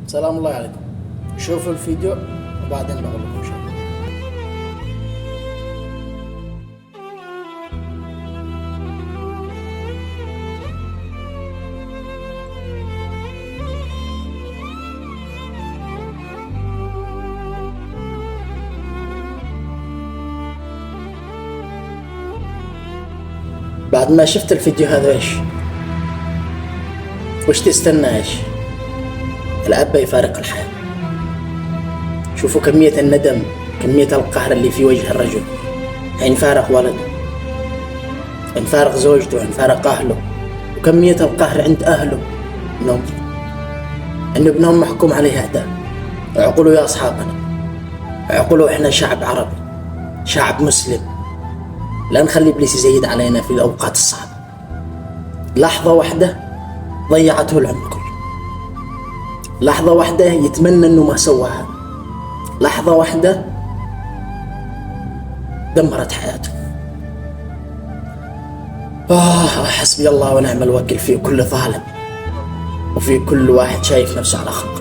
سلام الله عليكم. شوفوا الفيديو وبعدين بقول لكم شيء. بعد ما شفت الفيديو هذا وش تستنى؟ الأب يفارق الحياة. شوفوا كمية الندم، كمية القهر اللي في وجه الرجل حين فارق ولده، حين فارق زوجته، حين فارق أهله، وكمية القهر عند أهله إن ابنهم محكوم عليه إعدام. اعقلوا يا أصحابنا، اعقلوا، إحنا شعب عربي، شعب مسلم، لا نخلي إبليس يزيد علينا في الأوقات الصعبة. لحظة واحدة ضيعته العمر كله، لحظة واحدة يتمنى أنه ما سواها، لحظة واحدة دمرت حياته. حسبي الله ونعم الوكيل في كل ظالم وفي كل واحد شايف نفسه على خط.